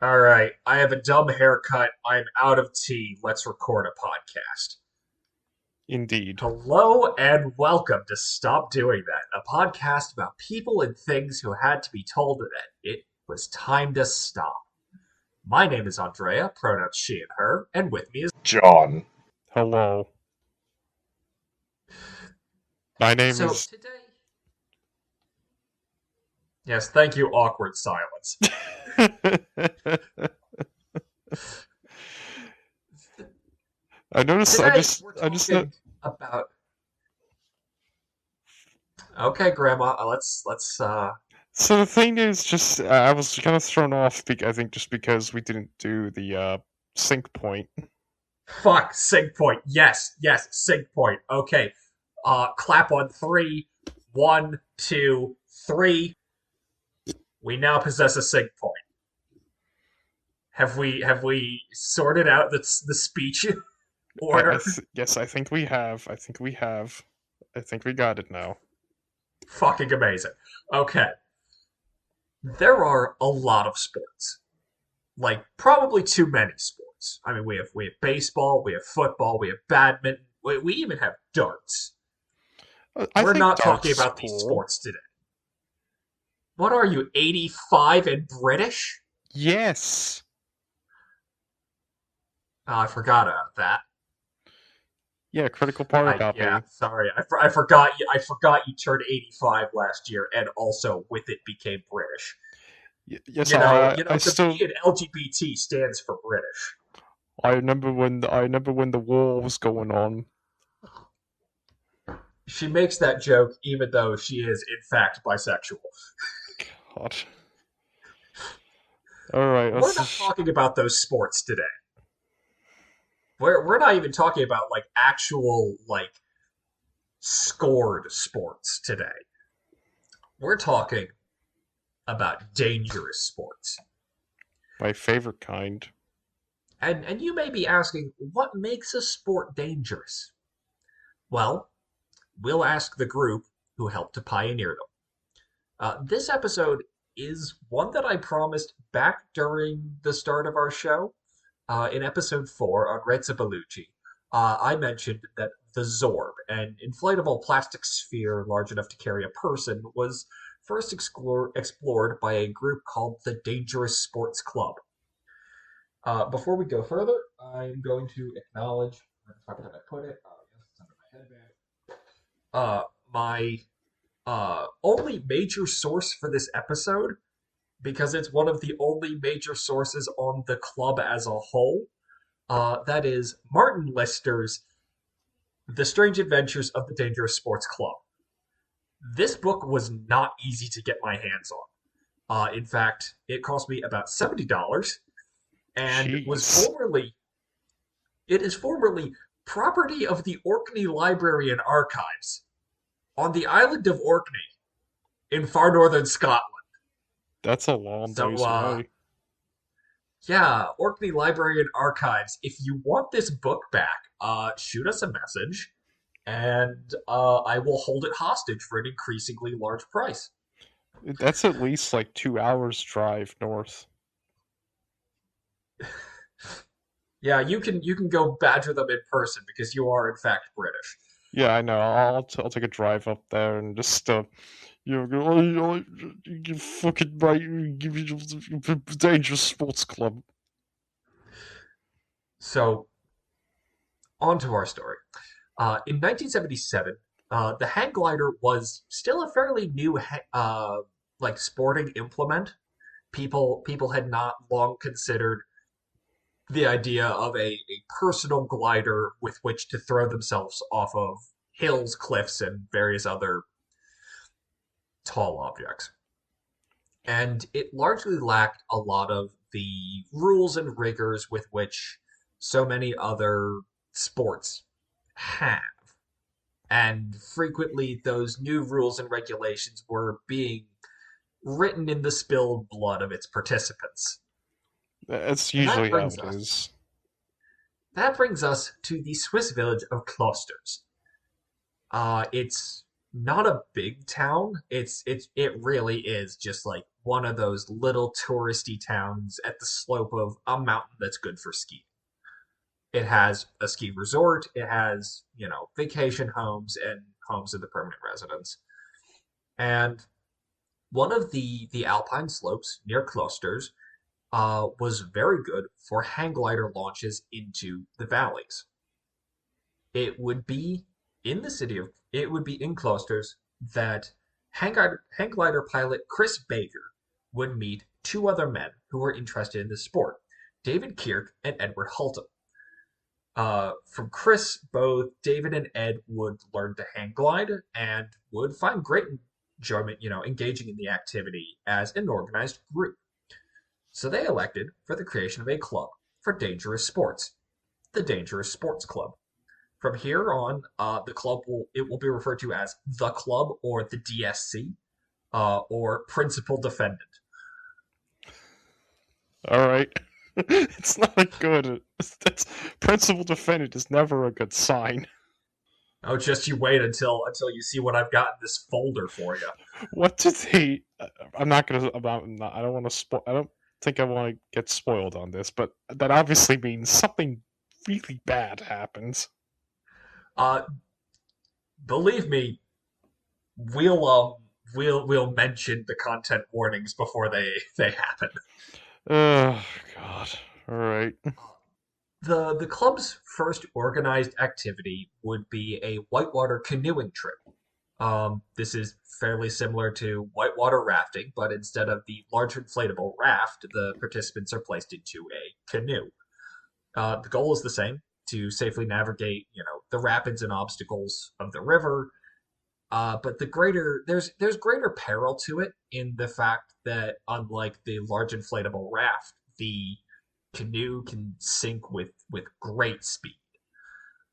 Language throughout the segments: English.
All right, I have a dumb haircut. I'm out of tea. Let's record a podcast. Indeed. Hello and welcome to Stop Doing That, a podcast about people and things who had to be told that it was time to stop. My name is Andrea, pronouns she and her, and with me is. John. Hello. My name So is. today. Yes, thank you, awkward silence. I noticed. I Today just. we're I just. Know, talking about. Okay, Grandma, let's. so the thing is, just I was kind of thrown off. I think just because we didn't do the sync point. Fuck, sync point. Yes, sync point. Okay. Clap on three. One, two, three. We now possess a sync point. Have we sorted out the speech order? Yes, I think we have. I think we have. I think we got it now. Fucking amazing. Okay. There are a lot of sports. Like probably too many sports. I mean we have baseball, we have football, we have badminton, we even have darts. I We're think not talking darts is about these cool. sports today. What are you, 85 and British? Yes. Oh, I forgot about that. Yeah, critical part about Yeah, me. sorry. I forgot you. I forgot you turned 85 last year, and also with it became British. Yes, I The still. B in LGBT stands for British. I remember when the war was going on. She makes that joke even though she is in fact bisexual. God. All right, We're let's not just. talking about those sports today. We're not even talking about like actual like scored sports today. We're talking about dangerous sports. My favorite kind. And you may be asking, what makes a sport dangerous? Well, we'll ask the group who helped to pioneer them. This episode is one that I promised back during the start of our show. In episode 4 on Reza Baluchi, I mentioned that the Zorb, an inflatable plastic sphere large enough to carry a person, was first explored by a group called the Dangerous Sports Club. Before we go further, I'm going to acknowledge where the fuck did I put it? Yes, it's under my headband. My only major source for this episode, because it's one of the only major sources on the club as a whole. That is Martin Lyster's The Strange Adventures of the Dangerous Sports Club. This book was not easy to get my hands on. In fact, it cost me about $70 and was Jeez. formerly it is formerly property of the Orkney Library and Archives on the island of Orkney in far northern Scotland. That's a long So ways away. yeah, Orkney Library and Archives. If you want this book back, shoot us a message, and I will hold it hostage for an increasingly large price. That's at least like 2 hours drive north. Yeah, you can go badger them in person because you are in fact British. Yeah, I know. I'll take a drive up there and just go. Oh, you fucking right. You give me the dangerous sports club. So on to our story. In 1977, the hang glider was still a fairly new like sporting implement. People had not long considered the idea of a personal glider with which to throw themselves off of hills, cliffs, and various other tall objects. And it largely lacked a lot of the rules and rigors with which so many other sports have. And frequently, those new rules and regulations were being written in the spilled blood of its participants. That's And usually how it is. that brings us to the Swiss village of Klosters. It's not a big town. It really is just like one of those little touristy towns at the slope of a mountain that's good for skiing. It has a ski resort. It has, vacation homes and homes of the permanent residents. And one of the alpine slopes near Klosters was very good for hang glider launches into the valleys. It would be in Klosters that hang glider pilot Chris Baker would meet two other men who were interested in the sport, David Kirk and Edward Hulton. From Chris, both David and Ed would learn to hang glide and would find great enjoyment, engaging in the activity as an organized group. So they elected for the creation of a club for dangerous sports, the Dangerous Sports Club. From here on, the club will be referred to as the club or the DSC, or Principal Defendant. All right. It's not a good. That's, principal defendant is never a good sign. Oh, just you wait until you see what I've got in this folder for you. What did they? I'm not gonna. I don't want to spoil. I don't think I want to get spoiled on this, but that obviously means something really bad happens. Uh, Believe me, we'll mention the content warnings before they happen. Oh God! All right. The club's first organized activity would be a whitewater canoeing trip. This is fairly similar to whitewater rafting, but instead of the large inflatable raft, the participants are placed into a canoe. The goal is the same: to safely navigate, the rapids and obstacles of the river. But there's greater peril to it in the fact that unlike the large inflatable raft, the canoe can sink with great speed.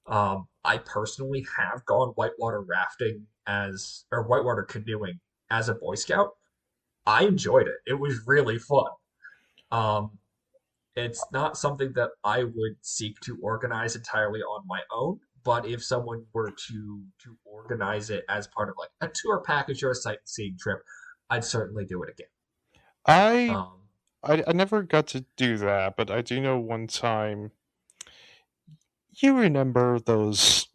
I personally have gone whitewater rafting or whitewater canoeing as a Boy Scout. I enjoyed it. It was really fun. Um, it's not something that I would seek to organize entirely on my own, but if someone were to organize it as part of like a tour package or a sightseeing trip, I'd certainly do it again. I, Um, I never got to do that, but I do know one time. You remember those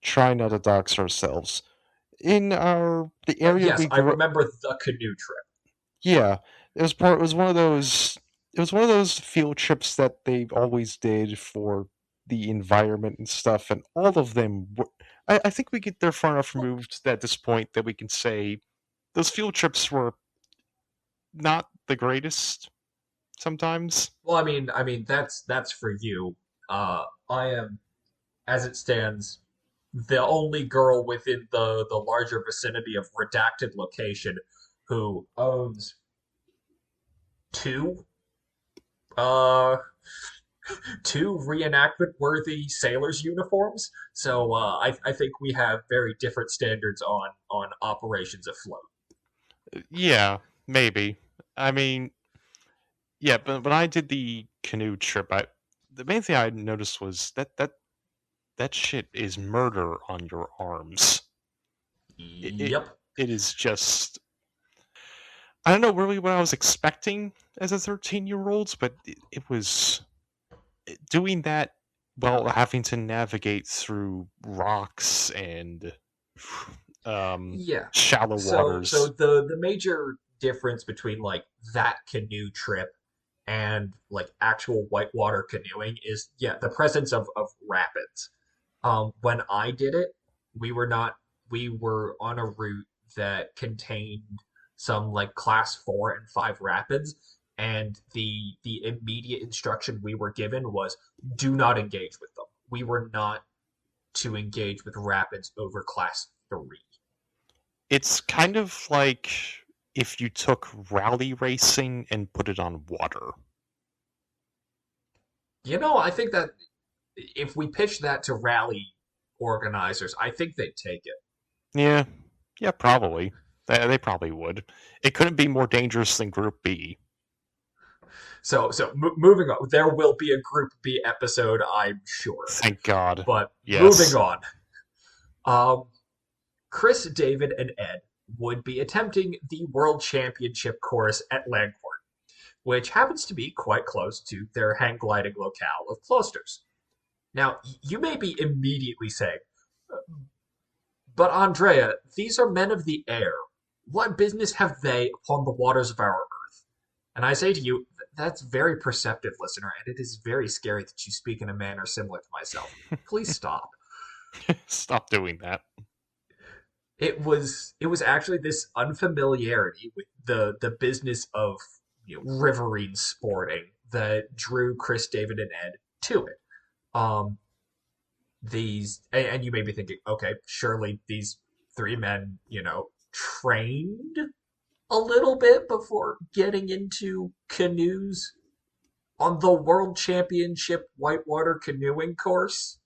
try not to dox ourselves in the area yes, we I grew. remember the canoe trip. Yeah, it was part. It was one of those. It was one of those field trips that they always did for the environment and stuff, and all of them. I think we get there far enough Well, removed at this point that we can say those field trips were not the greatest sometimes. I mean that's for you. I am, as it stands, the only girl within the larger vicinity of redacted location who owns two uh two reenactment worthy sailors uniforms. So I think we have very different standards on operations afloat. Yeah, maybe. I mean, yeah, but when I did the canoe trip, the main thing I noticed was that shit is murder on your arms. It it, Yep. it is just I don't know really what I was expecting as a 13-year-old, but it was doing that while having to navigate through rocks and um Yeah. shallow So waters. the major difference between like that canoe trip and like actual whitewater canoeing is, yeah, the presence of rapids. When I did it, we were not we were on a route that contained some like class 4 and 5 rapids, and the immediate instruction we were given was do not engage with them. We were not to engage with rapids over class 3. It's kind of like if you took rally racing and put it on water. I think that if we pitched that to rally organizers, I think they'd take it. Yeah, yeah, probably. They probably would. It couldn't be more dangerous than Group B. So moving on, there will be a Group B episode, I'm sure. Thank God. But moving Yes. on, um, Chris, David, and Ed would be attempting the World Championship course at Landcourt, which happens to be quite close to their hang gliding locale of Cloisters. Now, you may be immediately saying, but Andrea, these are men of the air. What business have they upon the waters of our earth? And I say to you, that's very perceptive, listener, and it is very scary that you speak in a manner similar to myself. Please stop. Stop doing that. It was actually this unfamiliarity with the business of riverine sporting that drew Chris, David, and Ed to it. Um, these and you may be thinking, okay, surely these three men, trained a little bit before getting into canoes on the World Championship whitewater canoeing course.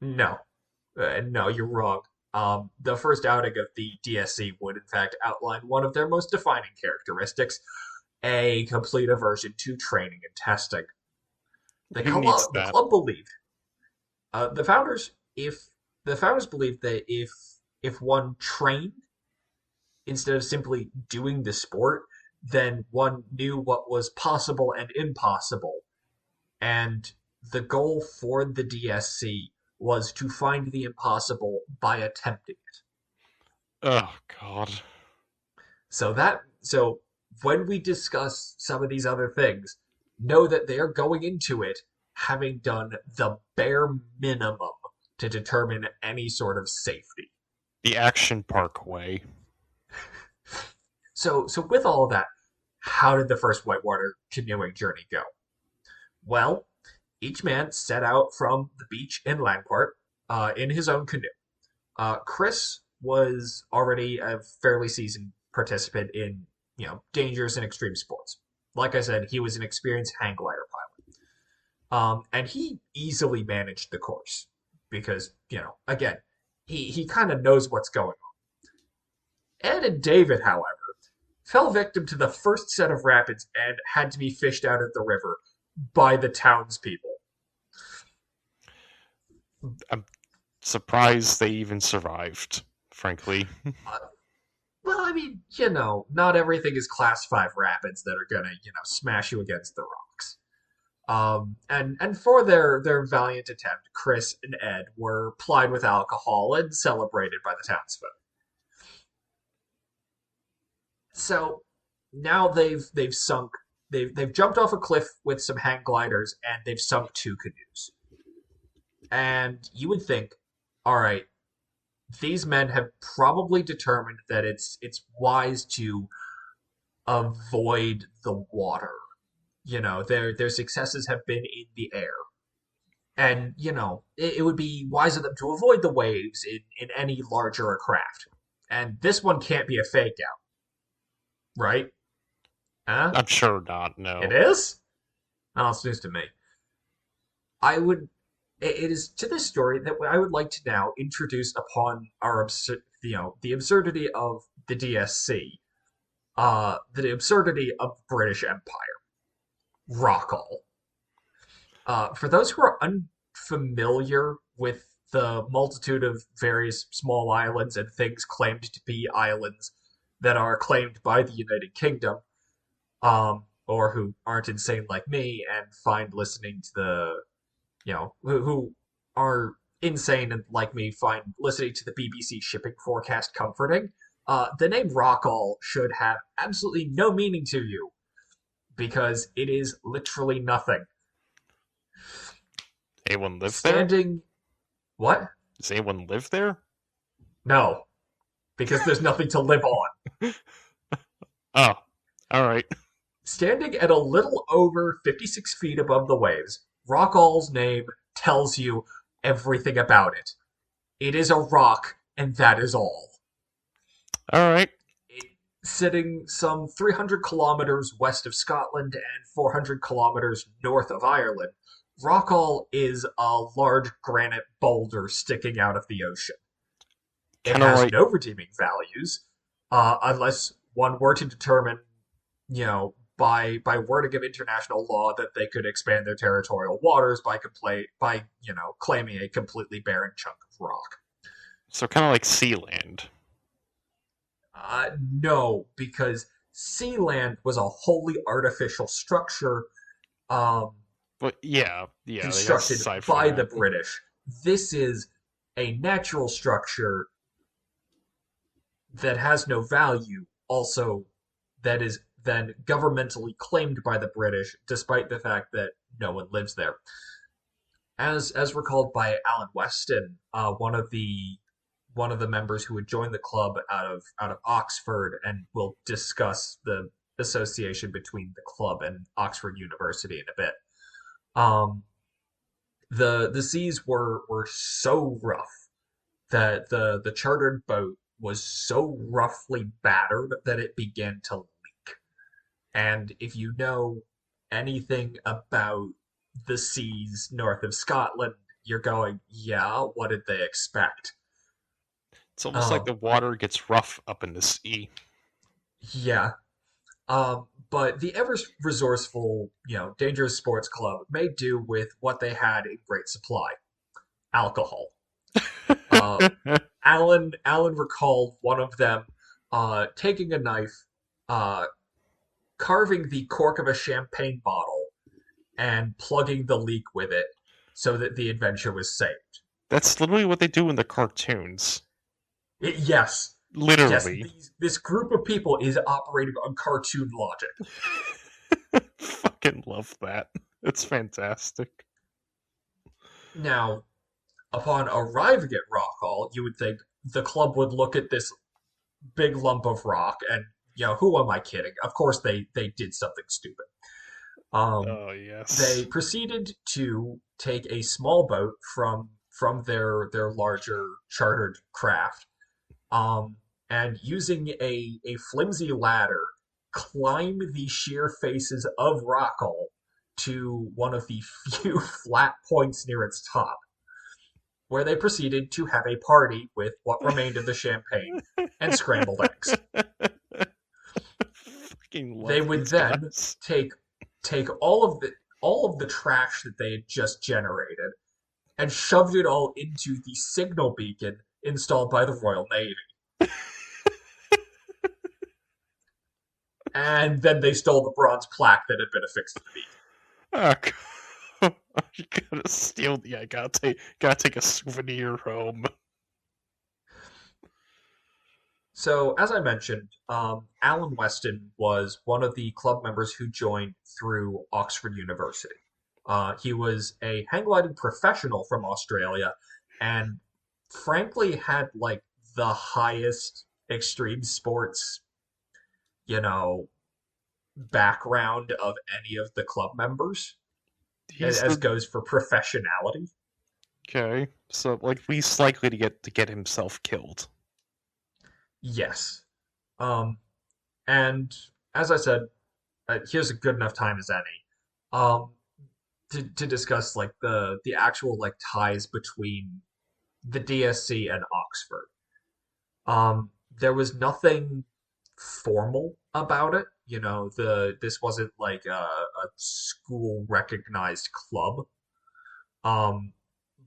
No, no, you're wrong. The first outing of the DSC would, in fact, outline one of their most defining characteristics: a complete aversion to training and testing. Who needs The that? club believed the founders, if the founders believed that if one trained instead of simply doing the sport, then one knew what was possible and impossible. And the goal for the DSC was to find the impossible by attempting it. Oh, God. So when we discuss some of these other things, know that they are going into it having done the bare minimum to determine any sort of safety. The Action Park way. So with all of that, how did the first whitewater canoeing journey go? Well, each man set out from the beach in Landquart in his own canoe. Chris was already a fairly seasoned participant in, dangerous and extreme sports. Like I said, he was an experienced hang glider pilot. And he easily managed the course because, again, he kind of knows what's going on. Ed and David, however, fell victim to the first set of rapids and had to be fished out of the river by the townspeople. I'm surprised they even survived, frankly. Uh, well, I mean, not everything is class 5 rapids that are gonna, smash you against the rocks. And for their valiant attempt, Chris and Ed were plied with alcohol and celebrated by the townsfolk. So now they've jumped off a cliff with some hang gliders and they've sunk two canoes. And you would think, all right, these men have probably determined that it's wise to avoid the water. Their successes have been in the air. And, it would be wise of them to avoid the waves in any larger a craft. And this one can't be a fake out, right? Huh? I'm sure not, It no. is? Oh, it's news to me. I would. It is to this story that I would like to now introduce upon the absurdity of the DSC, the absurdity of British Empire, Rockall. For those who are unfamiliar with the multitude of various small islands and things claimed to be islands that are claimed by the United Kingdom, or who aren't insane like me and find listening to who are insane and like me find listening to the BBC shipping forecast comforting, the name Rockall should have absolutely no meaning to you because it is literally nothing. Anyone live there? Standing. What? Does anyone live there? No, because there's nothing to live on. Oh, alright. Standing at a little over 56 feet above the waves, Rockall's name tells you everything about it. It is a rock, and that is all. Alright. Sitting some 300 kilometers west of Scotland and 400 kilometers north of Ireland, Rockall is a large granite boulder sticking out of the ocean. It Kind of has like, no redeeming values, unless one were to determine, by wording of international law, that they could expand their territorial waters by claiming a completely barren chunk of rock. so kind of like Sealand. No, because Sealand was a wholly artificial structure um, But yeah, that's constructed aside from by the that. British. This is a natural structure that has no value, also that is then governmentally claimed by the British, despite the fact that no one lives there. As recalled by Alan Weston, one of the members who had joined the club out of Oxford, and we'll discuss the association between the club and Oxford University in a bit. Um, the seas were so rough that the chartered boat was so roughly battered that it began to leak. And if you know anything about the seas north of Scotland, you're going, yeah, what did they expect? It's almost like Um, the water gets rough up in the sea. yeah. But the ever resourceful, dangerous sports club made do with what they had in great supply: alcohol. Uh, Alan recalled one of them taking a knife, uh, carving the cork of a champagne bottle, and plugging the leak with it so that the adventure was saved. That's literally what they do in the cartoons. Yes, yes, Literally. this group of people is operating on cartoon logic. Fucking love that. It's fantastic. Now, upon arriving at Rock Hall, you would think the club would look at this big lump of rock and, who am I kidding? Of course they did something stupid. Um, Oh, yes. they proceeded to take a small boat from their larger chartered craft, and using a flimsy ladder, climb the sheer faces of Rockall to one of the few flat points near its top, where they proceeded to have a party with what remained of the champagne and scrambled eggs. Fucking They love would these then guys. take all of the trash that they had just generated and shoved it all into the signal beacon installed by the Royal Navy. And then they stole the bronze plaque that had been affixed to the beacon. Oh, God. You gotta steal the. I gotta take a souvenir home. So, as I mentioned, Alan Weston was one of the club members who joined through Oxford University. He was a hang gliding professional from Australia, and frankly had like the highest extreme sports, you know, background of any of the club members, He's as the goes for professionality. okay, so like least likely to get himself killed. Yes. Um, and as I said, here's a good enough time as any. Um, to discuss like the actual like ties between the DSC and Oxford. There was nothing formal about it. This wasn't like a school recognized club. Um,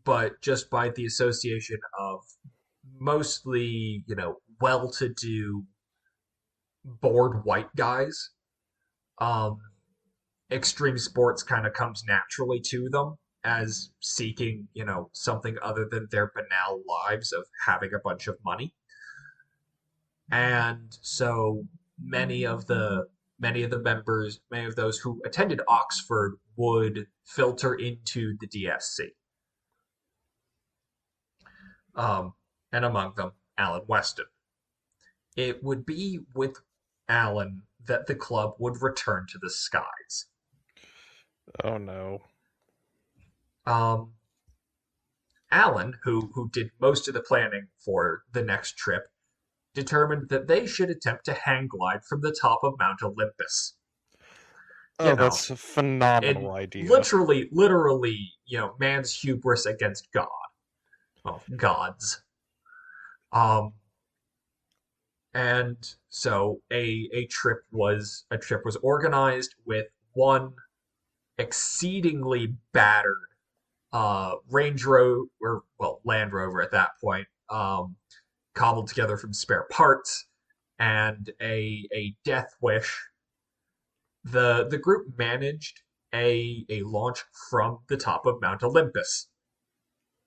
but just by the association of mostly, well-to-do bored white guys, um, extreme sports kind of comes naturally to them as seeking, something other than their banal lives of having a bunch of money. And so many of the members, many of those who attended Oxford would filter into the DSC. Um, and among them, Alan Weston. It would be with Alan that the club would return to the skies. Oh no. Um, Alan, who did most of the planning for the next trip, determined that they should attempt to hang glide from the top of Mount Olympus. You Oh, know, that's a phenomenal in idea. literally, man's hubris against God. Well, gods. Um, and so a trip was organized with one exceedingly battered Range Rover, or well, Land Rover at that point, cobbled together from spare parts, and a death wish, the group managed a launch from the top of Mount Olympus.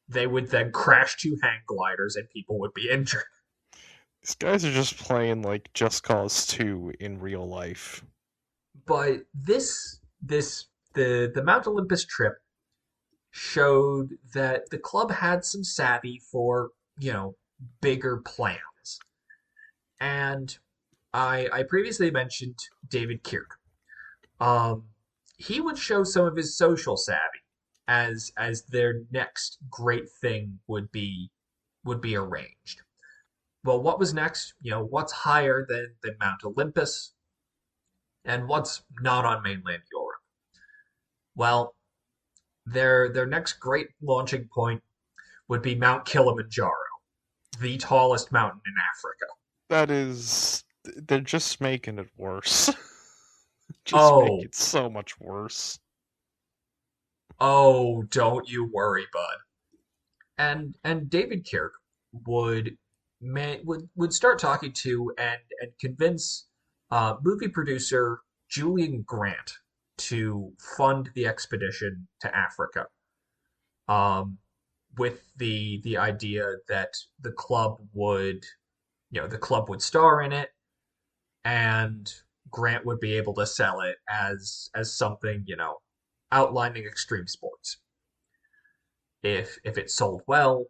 They would then crash two hang gliders and people would be injured. These guys are just playing like Just Cause 2 in real life. But the Mount Olympus trip showed that the club had some savvy for, bigger plans. And I previously mentioned David Kirk. Um, he would show some of his social savvy as their next great thing would be arranged. Well, what was next? What's higher than Mount Olympus, and what's not on mainland Europe? Well, their next great launching point would be Mount Kilimanjaro, the tallest mountain in Africa. That is. They're just making it worse. Just make Oh, it so much worse. oh, don't you worry, bud. And David Kirk would would start talking to and convince movie producer Julian Grant to fund the expedition to Africa. Um, with the idea that the club would star in it, and Grant would be able to sell it as something, outlining extreme sports. If it sold well,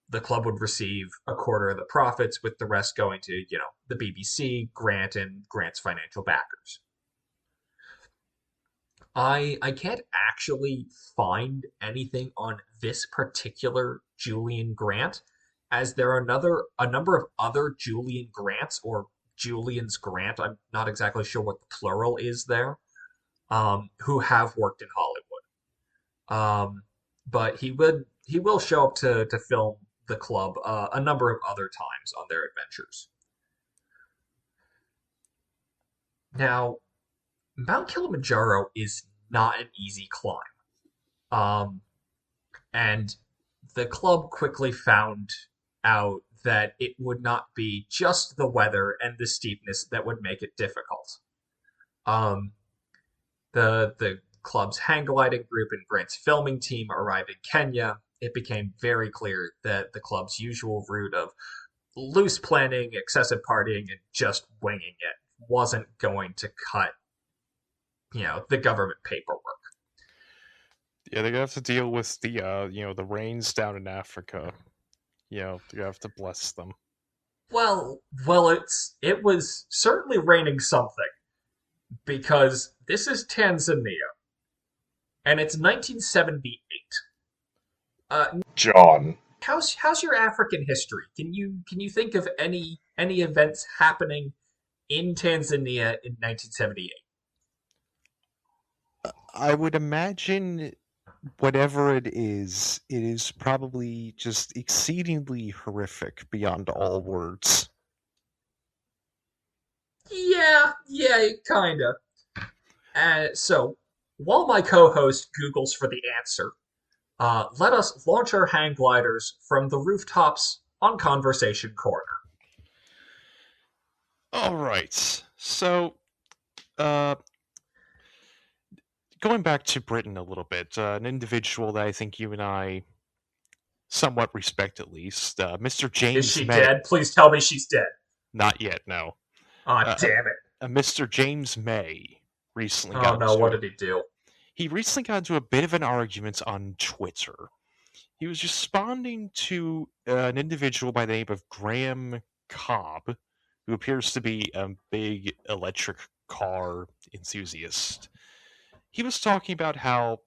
the club would receive a quarter of the profits, with the rest going to, the BBC, Grant, and Grant's financial backers. I can't actually find anything on this particular Julian Grant, as there are a number of other Julian Grants, or Julian's Grant. I'm not exactly sure what the plural is there. Who have worked in Hollywood. But he will show up to film the club a number of other times on their adventures. Now, Mount Kilimanjaro is not an easy climb. Um, and the club quickly found out that it would not be just the weather and the steepness that would make it difficult. Um, the club's hang gliding group and Grant's filming team arrived in Kenya. It became very clear that the club's usual route of loose planning, excessive partying, and just winging it wasn't going to cut, the government paperwork. Yeah, they're gonna have to deal with the the rains down in Africa. You have to bless them. Well, it was certainly raining something, because this is Tanzania and it's 1978. John. How's your African history? Can you think of any events happening in Tanzania in 1978? I would imagine whatever it is probably just exceedingly horrific beyond all words. Yeah, kinda. So while my co-host Googles for the answer, let us launch our hang gliders from the rooftops on Conversation Corner. All right. So, uh, going back to Britain a little bit, an individual that I think you and I somewhat respect, at least, Mr. Is James she May. dead? Please tell me she's dead. Not yet, no. Ah, Uh, damn it. Mr. James May recently Oh got no, into what it. did he do? He recently got into a bit of an argument on Twitter. He was responding to an individual by the name of Graham Cobb, who appears to be a big electric car enthusiast. He was talking about how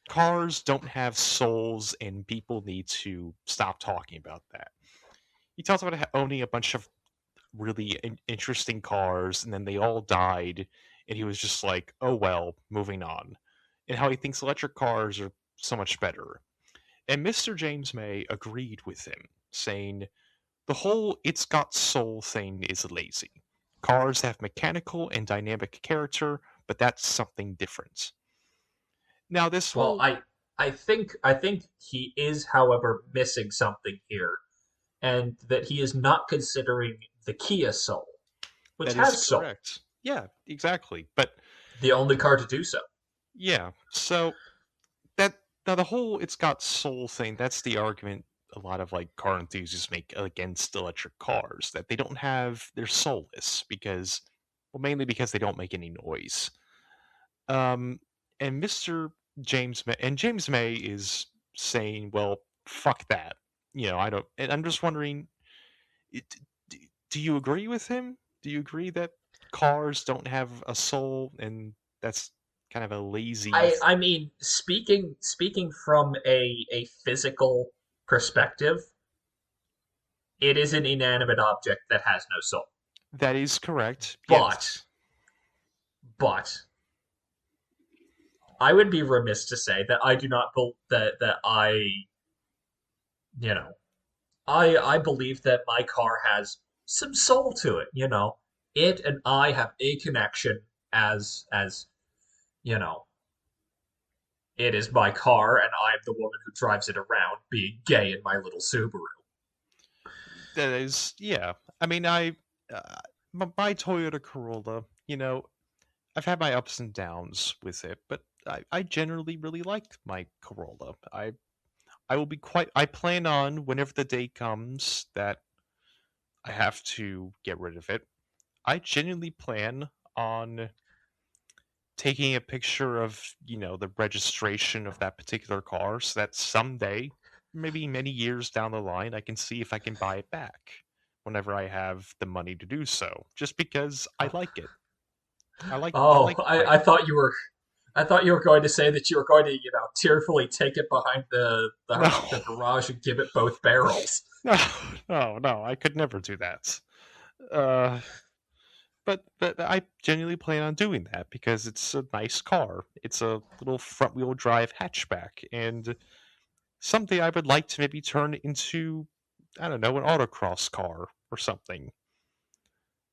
cars don't have souls and people need to stop talking about that. He talked about owning a bunch of really interesting cars and then they all died, and he was just like, oh well, moving on. And how he thinks electric cars are so much better. And Mr. James May agreed with him, saying, the whole it's got soul thing is lazy. Cars have mechanical and dynamic character, but that's something different. Now, this Well, whole. I think he is, however, missing something here, and that he is not considering the Kia Soul. which That is has soul. correct. Yeah, exactly. But The only car to do so. yeah, so that now the whole "it's got soul" thing, that's the argument a lot of like car enthusiasts make against electric cars, that they don't have they're soulless because well mainly because they don't make any noise. Um and Mr. James May is saying, well, fuck that. I don't and I'm just wondering, it, do you agree with him? Do you agree that cars don't have a soul and that's kind of a lazy I mean, speaking from a physical perspective, it is an inanimate object that has no soul. That is correct. But Yes. but I would be remiss to say that I do not that you know I believe that my car has some soul to it. It and I have a connection as you know it is my car and I'm the woman who drives it around, being gay in my little Subaru. That is, yeah. I mean, uh, my Toyota Corolla, I've had my ups and downs with it, but I generally really like my Corolla. I will be I plan on, whenever the day comes that I have to get rid of it, I genuinely plan on taking a picture of, the registration of that particular car so that someday, maybe many years down the line, I can see if I can buy it back whenever I have the money to do so. Just because I like it. I Oh, like the I bike. thought you were I thought you were going to say that you were going to, tearfully take it behind No. the garage and give it both barrels. No, no, I could never do that. Uh but I genuinely plan on doing that because it's a nice car. It's a little front wheel drive hatchback, and someday I would like to maybe turn it into, I don't know, an autocross car or something.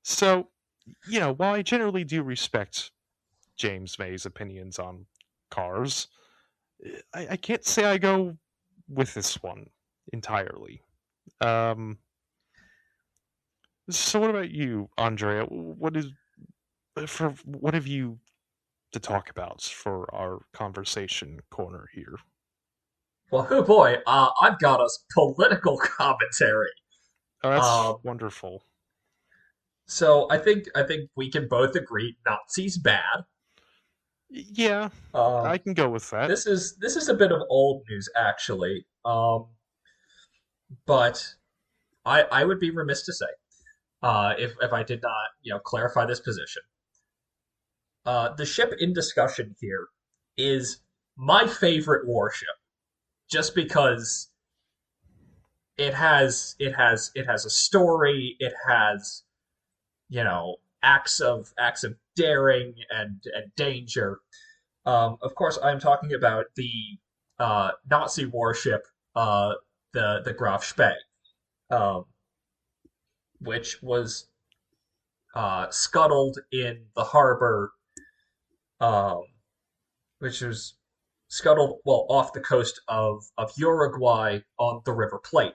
So, while I generally do respect James May's opinions on cars, I can't say I go with this one entirely. Um, so what about you, Andrea? What have you to talk about for our conversation corner here? Well, oh boy, I've got us political commentary. Oh, that's Um, wonderful. so I think we can both agree Nazis bad. Yeah, I Um, can go with that. this is a bit of old news actually. But I would be remiss to say if I did not clarify this position. The ship in discussion here is my favorite warship, just because it has a story, it has acts of daring and danger. Of course, I'm talking about the Nazi warship, uh, the Graf Spee, um, which was scuttled in the harbor, um, which was scuttled well off the coast of Uruguay on the River Plate.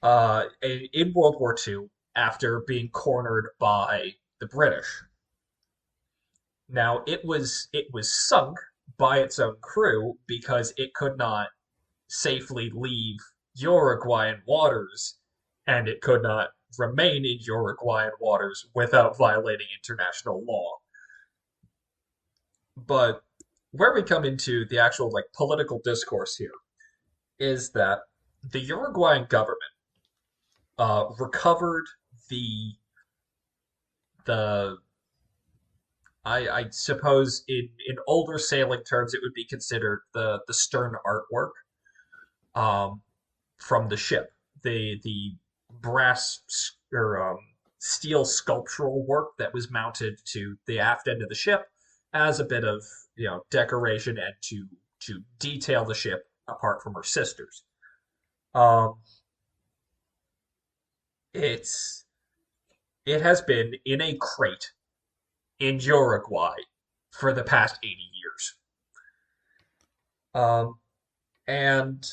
In World War II, after being cornered by the British. Now it was sunk by its own crew because it could not safely leave Uruguayan waters, and it could not remain in Uruguayan waters without violating international law. But where we come into the actual political discourse here is that the Uruguayan government recovered the the I suppose in older sailing terms it would be considered the stern artwork um, from the ship, the brass or steel sculptural work that was mounted to the aft end of the ship as a bit of decoration and to detail the ship apart from her sisters. Um, it's it has been in a crate in Uruguay for the past 80 years. Um, and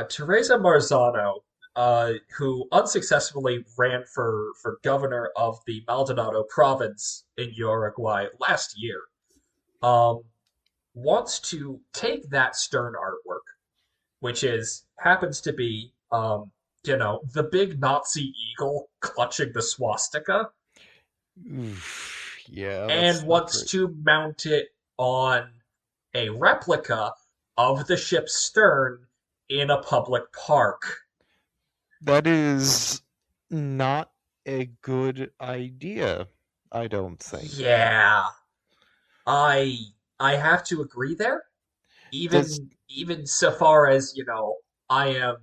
Teresa Marzano, who unsuccessfully ran for governor of the Maldonado province in Uruguay last year, um, wants to take that stern artwork, which is happens to be the big Nazi eagle clutching the swastika, Oof. Yeah, and that's not wants great. to mount it on a replica of the ship's stern in a public park. That is not a good idea, I don't think. Yeah, I I have to agree there. Does Even so far as, I am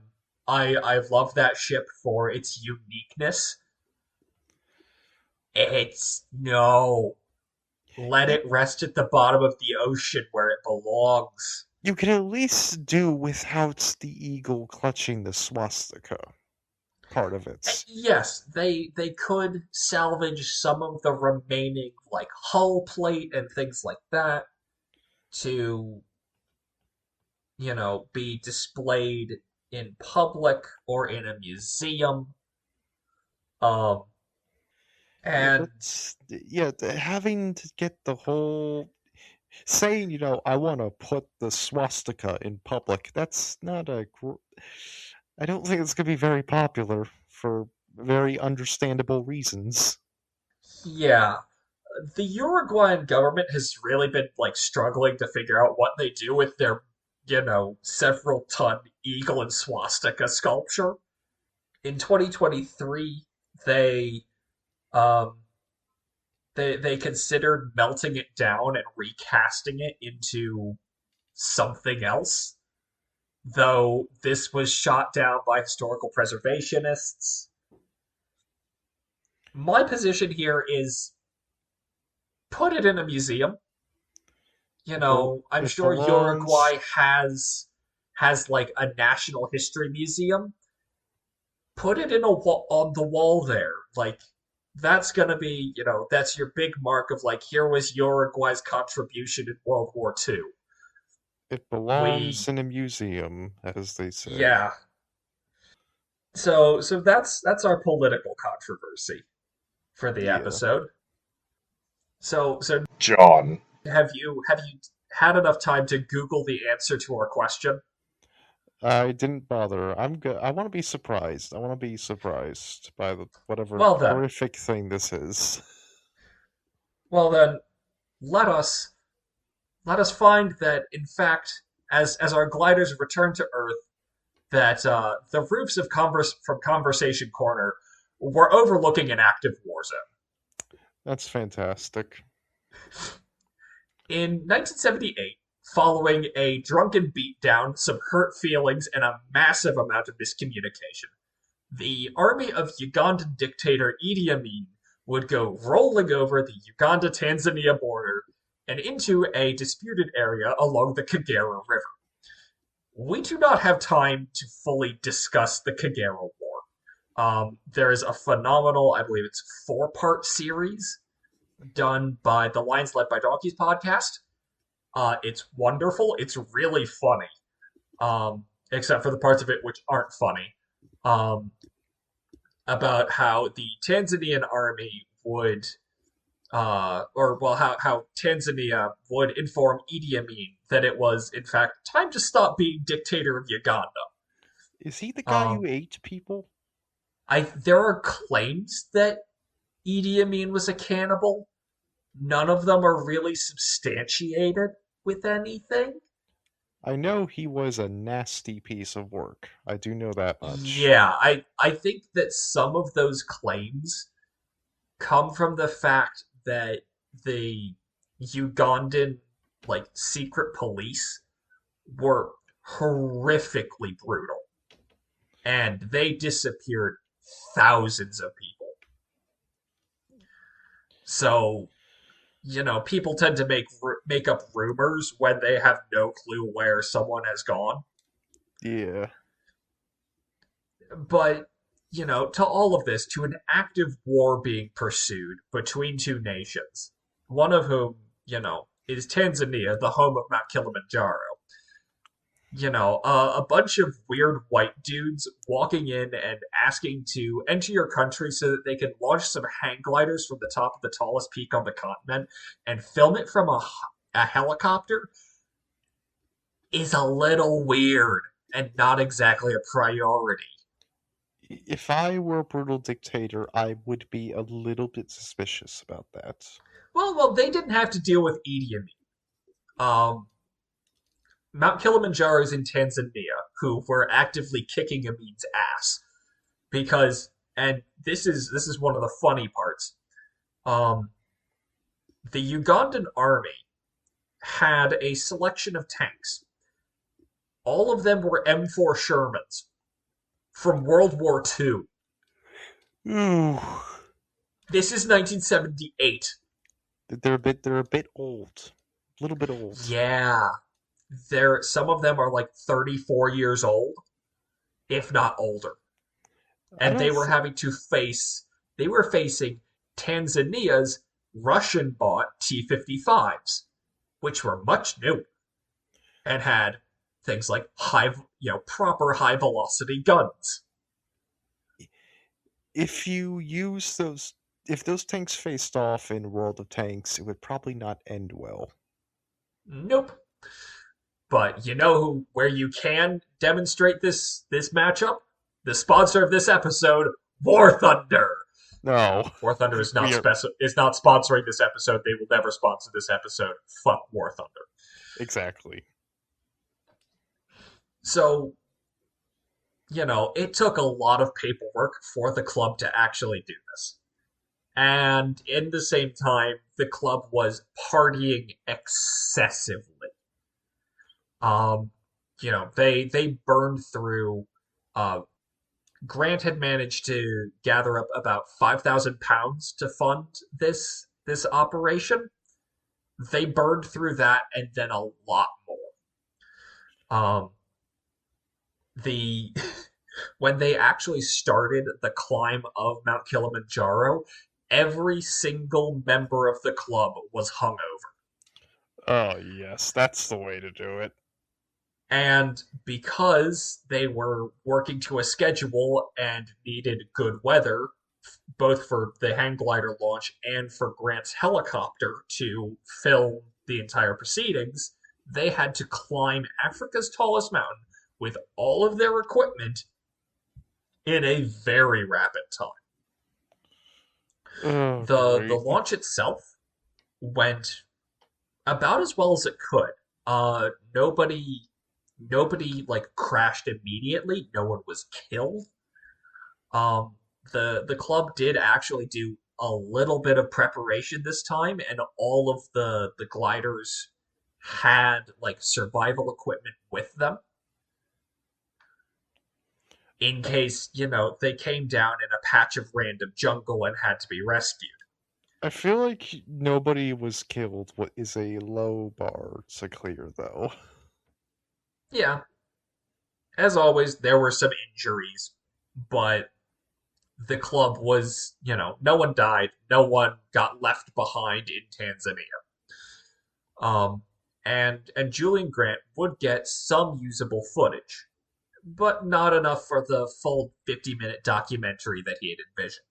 I love that ship for its uniqueness. It's no. Let you it rest at the bottom of the ocean where it belongs. you could at least do without the eagle clutching the swastika part of it. Yes, they could salvage some of the remaining like hull plate and things like that to, be displayed in public or in a museum. Um, Yeah, and but having to get the whole saying, I want to put the swastika in public. That's not I don't think it's going to be very popular for very understandable reasons. yeah, the Uruguayan government has really been like struggling to figure out what they do with their, several ton eagle and swastika sculpture. In 2023, they um they considered melting it down and recasting it into something else, though this was shot down by historical preservationists. My position here is put it in a museum. I'm It sure belongs. Uruguay has like a national history museum. Put it in on the wall there. Like that's gonna be, that's your big mark of like here was Uruguay's contribution in World War II. It We belongs in a museum, as they say. Yeah. So that's our political controversy for the Yeah. episode. So John. have you had enough time to Google the answer to our question? I didn't bother. I'm good. I want to be surprised. I want to be surprised by whatever Well then, horrific thing this is. well then, let us let us find that in fact, as our gliders return to Earth, that the roofs of from Conversation Corner were overlooking an active war zone. That's fantastic. In 1978, following a drunken beatdown, some hurt feelings, and a massive amount of miscommunication, the army of Ugandan dictator Idi Amin would go rolling over the Uganda Tanzania border and into a disputed area along the Kagera River. We do not have time to fully discuss the Kagera War. There is a phenomenal, I believe it's 4-part series done by the Lions Led by Donkeys podcast. It's wonderful. It's really funny, except for the parts of it which aren't funny. Um, about how the Tanzanian army would, or well, how Tanzania would inform Idi Amin that it was, in fact, time to stop being dictator of Uganda. Is he the guy who Um, ate people? there are claims that Idi Amin was a cannibal. None of them are really substantiated with anything. I know he was a nasty piece of work. I do know that much. Yeah, I think that some of those claims come from the fact that the Ugandan like secret police were horrifically brutal and they disappeared thousands of people. So, people tend to make up rumors when they have no clue where someone has gone. Yeah. But, to all of this, to an active war being pursued between two nations, one of whom, is Tanzania, the home of Mount Kilimanjaro. a bunch of weird white dudes walking in and asking to enter your country so that they can launch some hang gliders from the top of the tallest peak on the continent and film it from a helicopter is a little weird and not exactly a priority. If I were a brutal dictator, I would be a little bit suspicious about that. Well, they didn't have to deal with Idi Amin. Mount Kilimanjaro is in Tanzania, who were actively kicking Amin's ass because, and this is one of the funny parts. Um, the Ugandan army had a selection of tanks. All of them were M4 Shermans from World War II. Ooh, This is 1978. they're a bit old, a little bit old. Yeah, some of them are like 34 years old, if not older. I And don't. they were facing Tanzania's Russian bought T-55s, which were much newer and had things like proper high velocity guns. If you use those, if those tanks faced off in World of Tanks, it would probably not end well. Nope. But you know where you can demonstrate this matchup? The sponsor of this episode, War Thunder. No, War Thunder is we are not sponsoring this episode. They will never sponsor this episode. Fuck War Thunder. exactly. So, it took a lot of paperwork for the club to actually do this. And in the same time, the club was partying excessively. Um, they burned through. Uh, Grant had managed to gather up about £5,000 to fund this operation. They burned through that and then a lot more. Um, the when they actually started the climb of Mount Kilimanjaro, every single member of the club was hungover. Oh yes, that's the way to do it. And because they were working to a schedule and needed good weather, both for the hang glider launch and for Grant's helicopter to film the entire proceedings, they had to climb Africa's tallest mountain with all of their equipment in a very rapid time. Oh The great. launch itself went about as well as it could. Nobody like crashed immediately. No one was killed. Um, the club did actually do a little bit of preparation this time, and all of the gliders had like survival equipment with them in case they came down in a patch of random jungle and had to be rescued. I feel like nobody was killed. What is a low bar to clear, though? Yeah, as always, there were some injuries, but the club was, no one died, no one got left behind in Tanzania. Um, and Julian Grant would get some usable footage, but not enough for the full 50-minute documentary that he had envisioned.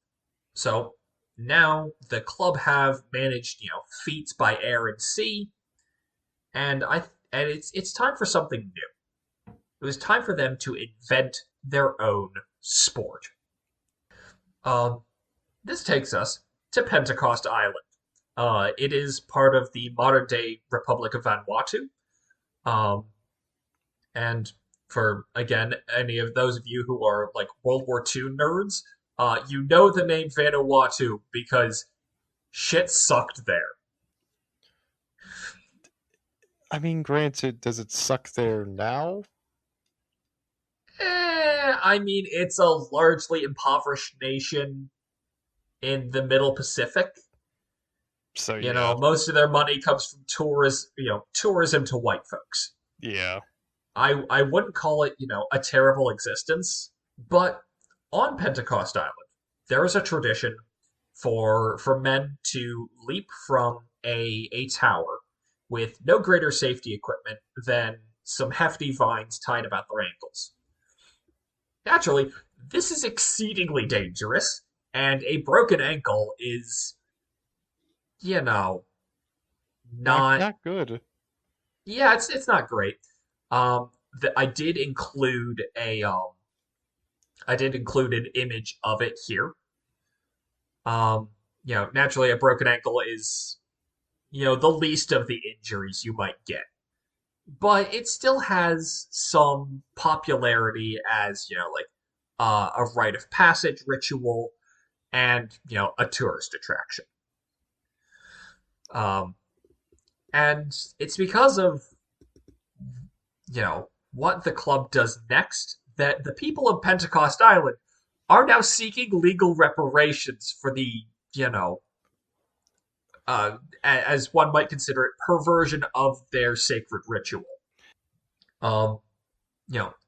So now the club have managed, feats by air and sea, and it's time for something new. It was time for them to invent their own sport. Um, this takes us to Pentecost Island. It is part of the modern day Republic of Vanuatu. Um, and for, again, any of those of you who are like World War II nerds, you know the name Vanuatu because shit sucked there. I mean, granted, does it suck there now? I mean, it's a largely impoverished nation in the Middle Pacific. So yeah, Most of their money comes from tourism to white folks. yeah. I wouldn't call it, a terrible existence, but on Pentecost Island, there is a tradition for men to leap from a tower with no greater safety equipment than some hefty vines tied about their ankles. Naturally, this is exceedingly dangerous, and a broken ankle is, you know, Not not. not good. Yeah, it's not great. Um, I did include I did include an image of it here. Um, naturally, a broken ankle is the least of the injuries you might get, but it still has some popularity as like a rite of passage ritual and a tourist attraction. Um, and it's because of what the club does next that the people of Pentecost Island are now seeking legal reparations for the you know as one might consider it, perversion of their sacred ritual. Um,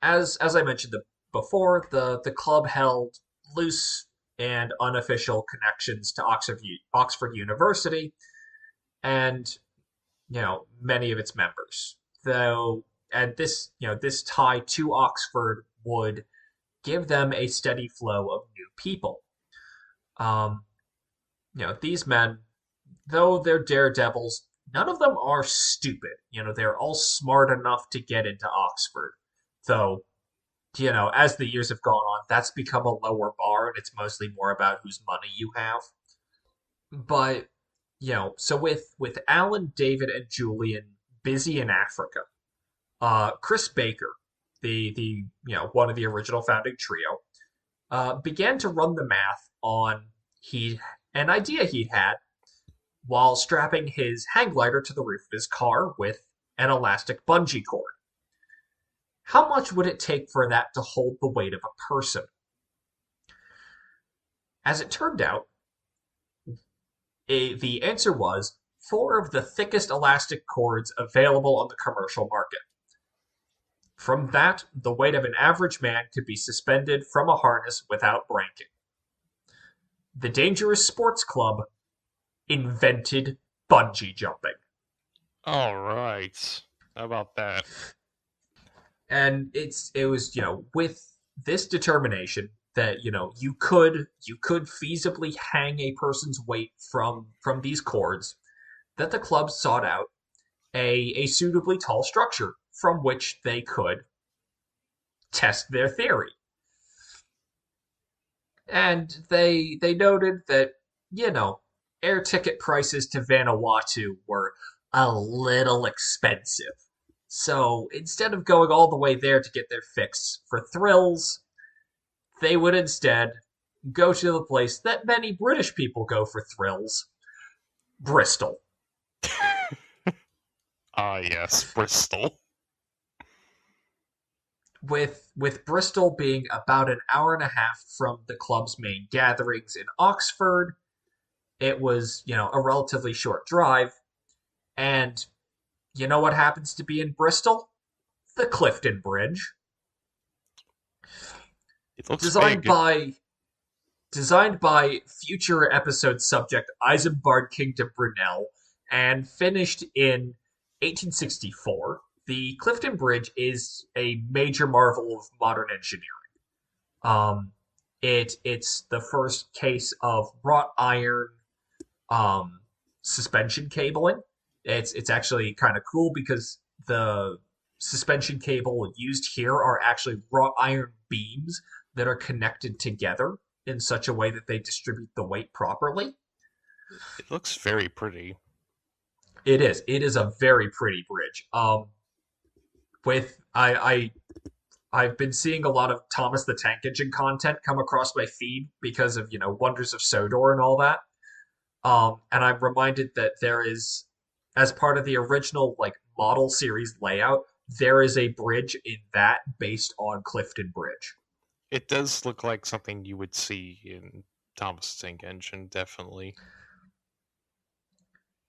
as I mentioned before, the club held loose and unofficial connections to Oxford University, and many of its members. Though, and this tie to Oxford would give them a steady flow of new people. Um, these men, though they're daredevils, none of them are stupid. They're all smart enough to get into Oxford. Though, as the years have gone on, that's become a lower bar, and it's mostly more about whose money you have. But, so with Alan, David, and Julian busy in Africa, Chris Baker, the one of the original founding trio, began to run the math on he an idea he'd had while strapping his hang glider to the roof of his car with an elastic bungee cord. How much would it take for that to hold the weight of a person? As it turned out, the answer was four of the thickest elastic cords available on the commercial market. From that, the weight of an average man could be suspended from a harness without breaking. The Dangerous Sports Club invented bungee jumping. All right. How about that? And it was with this determination that you could feasibly hang a person's weight from these cords, that the club sought out a suitably tall structure from which they could test their theory. And they noted that you know air ticket prices to Vanuatu were a little expensive. So instead of going all the way there to get their fix for thrills, they would instead go to the place that many British people go for thrills, Bristol. Ah, yes, Bristol. With Bristol being about an hour and a half from the club's main gatherings in Oxford, it was, a relatively short drive. And you know what happens to be in Bristol? The Clifton Bridge. It looks Designed big. by designed by future episode subject Isambard Kingdom Brunel and finished in 1864, the Clifton Bridge is a major marvel of modern engineering. Um, it's the first case of wrought iron um, suspension cabling. It's actually kind of cool because the suspension cable used here are actually wrought iron beams that are connected together in such a way that they distribute the weight properly. It looks very pretty. It is. It is a very pretty bridge. With I've been seeing a lot of Thomas the Tank Engine content come across my feed because of Wonders of Sodor and all that. And I'm reminded that there is, as part of the original like model series layout, there is a bridge in that based on Clifton Bridge. It does look like something you would see in Thomas Tank Engine, definitely.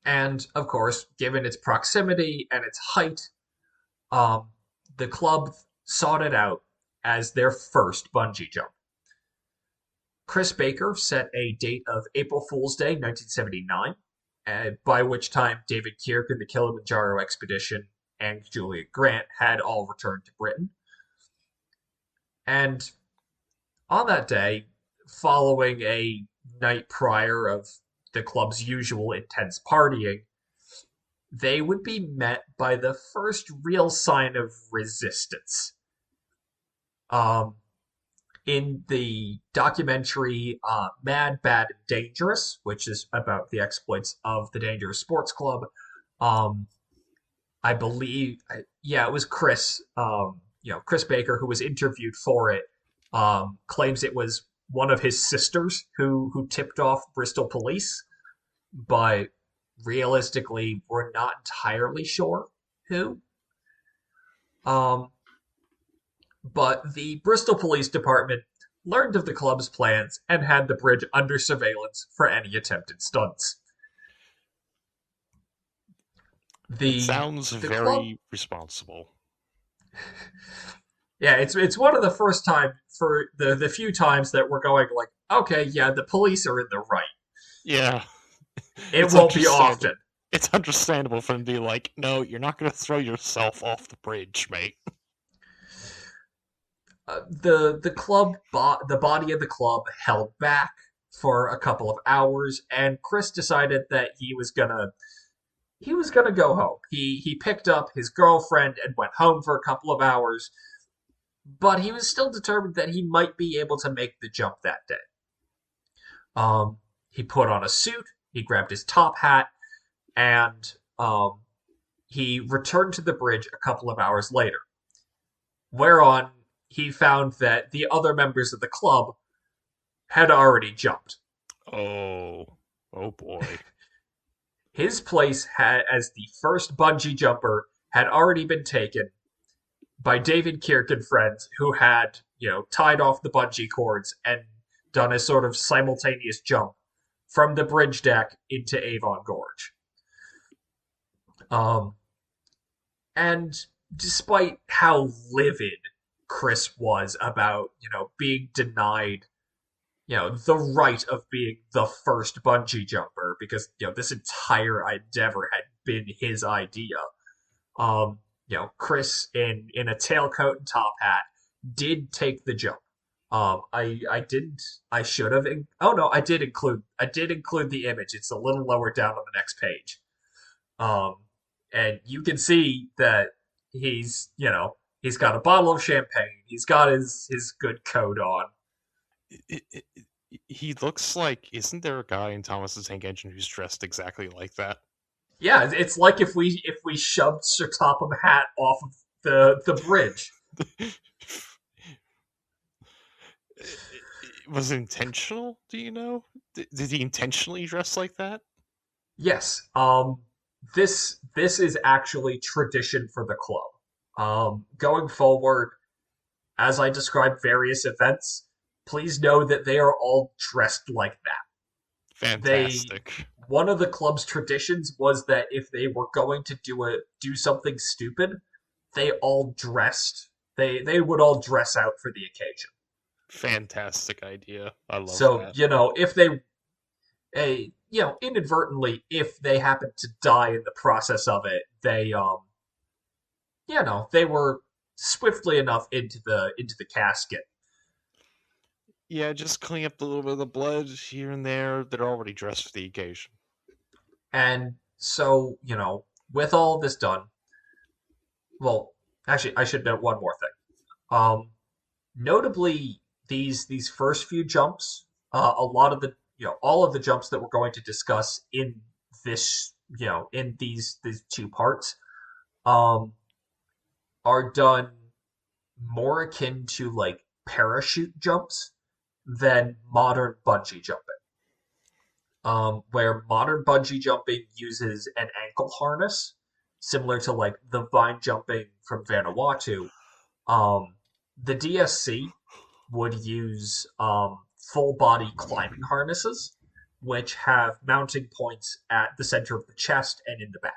And of course, given its proximity and its height, um, the club sought it out as their first bungee jump. Chris Baker set a date of April Fool's Day, 1979, by which time David Kirk and the Kilimanjaro expedition and Julia Grant had all returned to Britain. And on that day, following a night prior of the club's usual intense partying, they would be met by the first real sign of resistance. Um, in the documentary Mad, Bad, and Dangerous, which is about the exploits of the Dangerous Sports Club, um, I believe, yeah, it was Chris, Chris Baker, who was interviewed for it, claims it was one of his sisters who tipped off Bristol police, but realistically, we're not entirely sure who. Um, but the Bristol Police Department learned of the club's plans and had the bridge under surveillance for any attempted stunts. It The sounds the club, very responsible. yeah, it's one of the first time for the few times that we're going like, okay, yeah, the police are in the right. Yeah, It it's won't be understandable. often. It's understandable for them to be like, no, you're not going to throw yourself off the bridge, mate. The body of the club held back for a couple of hours, and Chris decided that he was gonna go home. He picked up his girlfriend and went home for a couple of hours, but he was still determined that he might be able to make the jump that day. He put on a suit, he grabbed his top hat, and he returned to the bridge a couple of hours later. Whereon he found that the other members of the club had already jumped. Oh, oh boy. His place as the first bungee jumper had already been taken by David Kirk and friends who had, tied off the bungee cords and done a sort of simultaneous jump from the bridge deck into Avon Gorge. Um, and despite how livid Chris was about, being denied, the right of being the first bungee jumper because, this entire endeavor had been his idea. Chris in a tailcoat and top hat did take the jump. I didn't. I should have. Oh no, I did include. I did include the image. It's a little lower down on the next page. Um, and you can see that he's got a bottle of champagne. He's got his good coat on. It, it, he looks like, isn't there a guy in Thomas the Tank Engine who's dressed exactly like that? Yeah, it's like if we shoved Sir Topham Hatt off of the bridge. Was it intentional? Do you know? Did he intentionally dress like that? Yes. This is actually tradition for the club. Going forward, as I describe various events, please know that they are all dressed like that. They Fantastic. One of the club's traditions was that if they were going to do something stupid, they all dressed. They would all dress out for the occasion. Fantastic idea. I love So, that. if they inadvertently, if they happened to die in the process of it, they were swiftly enough into the casket. Yeah, just clean up a little bit of the blood here and there. They're already dressed for the occasion. And so, with all this done, well, actually, I should note one more thing. Notably, these first few jumps, a lot of the all of the jumps that we're going to discuss in this in these two parts, um, are done more akin to like parachute jumps than modern bungee jumping. Where modern bungee jumping uses an ankle harness, similar to like the vine jumping from Vanuatu. Um, the DSC would use full body climbing harnesses, which have mounting points at the center of the chest and in the back.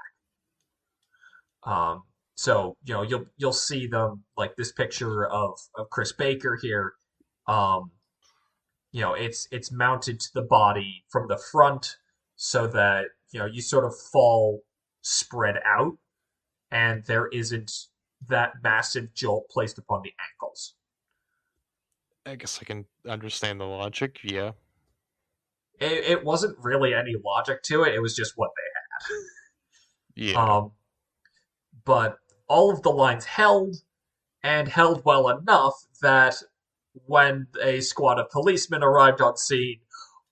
So you'll see them like this picture of Chris Baker here. Um, it's mounted to the body from the front so that you sort of fall spread out. and there isn't that massive jolt placed upon the ankles. I guess I can understand the logic. Yeah. It wasn't really any logic to it. It was just what they had. Yeah. But all of the lines held, and held well enough that when a squad of policemen arrived on scene,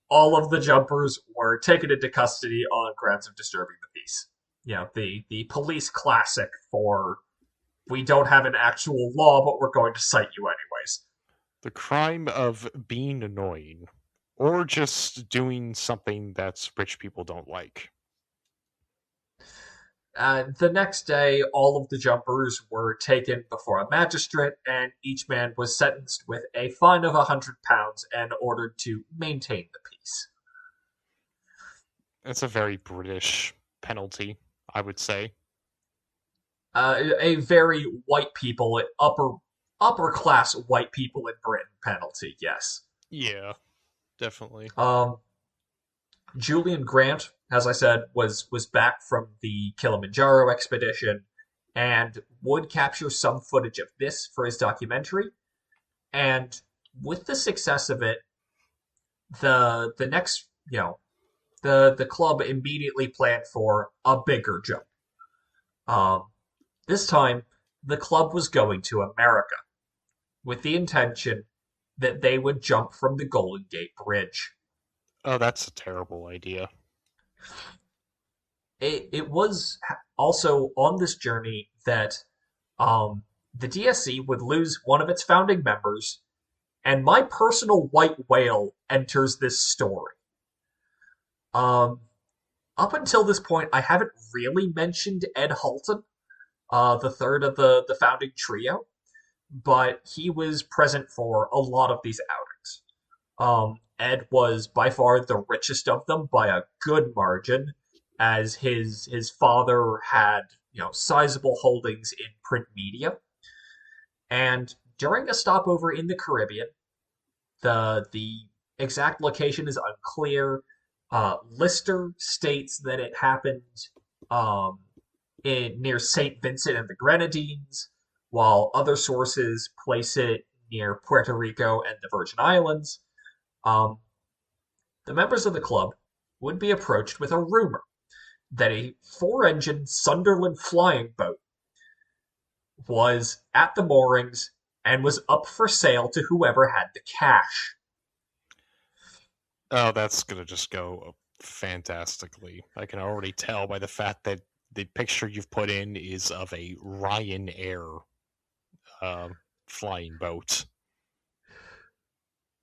all of the jumpers were taken into custody on grounds of disturbing the peace. The police classic for we don't have an actual law, but we're going to cite you anyways. The crime of being annoying. Or just doing something that rich people don't like. The next day, all of the jumpers were taken before a magistrate, and each man was sentenced with a fine of £100 and ordered to maintain the peace. It's a very British penalty, I would say. A very white people, upper class white people in Britain penalty, yes. Yeah, definitely. Um, Julian Grant, as I said, was back from the Kilimanjaro expedition and would capture some footage of this for his documentary. And with the success of it, the next the club immediately planned for a bigger jump. Um, this time, the club was going to America with the intention that they would jump from the Golden Gate Bridge. Oh, that's a terrible idea. It was also on this journey that the DSC would lose one of its founding members, and my personal white whale enters this story. Um, Up until this point, I haven't really mentioned Ed Halton, the third of the founding trio, but he was present for a lot of these outings. Ed was by far the richest of them by a good margin, as his father had sizable holdings in print media. And during a stopover in the Caribbean, the exact location is unclear. Lyster states that it happened um, near St. Vincent and the Grenadines, while other sources place it near Puerto Rico and the Virgin Islands. Um, the members of the club would be approached with a rumor that a four-engine Sunderland flying boat was at the moorings and was up for sale to whoever had the cash. Oh, that's gonna just go fantastically. I can already tell by the fact that the picture you've put in is of a Ryanair uh, flying boat.